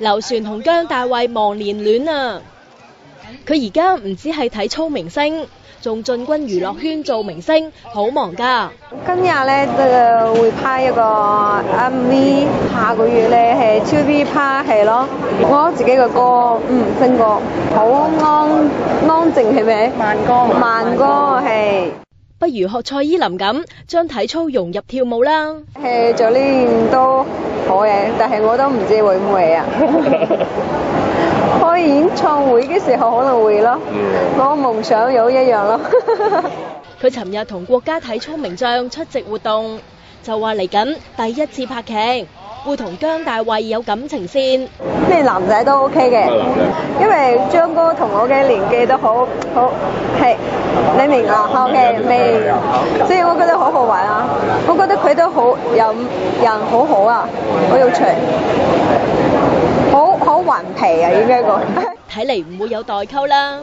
劉璇同姜大衛忘年戀啊！佢而家唔止係體操明星，仲進軍娛樂圈做明星，好忙㗎。今日咧會拍一個 MV， 下個月咧係 2V 拍戲咯。我自己嘅歌，新歌好安靜係咪？慢歌係。不如學蔡依林咁，將體操融入跳舞啦。係做呢樣都好嘅，但係我都唔知會唔會啊。開演唱會嘅時候可能會咯，我夢想有一樣咯。佢尋日同國家體操名將出席活動，就話嚟緊第一次拍劇，會同姜大衛有感情線。咩男仔都 OK 嘅，因為張哥同我嘅年紀都好係，你明啦 ？OK 未？所以我覺得好好玩啊！我覺得佢都好人好好啊，好有趣，好頑皮啊，應該講。睇嚟唔會有代溝啦。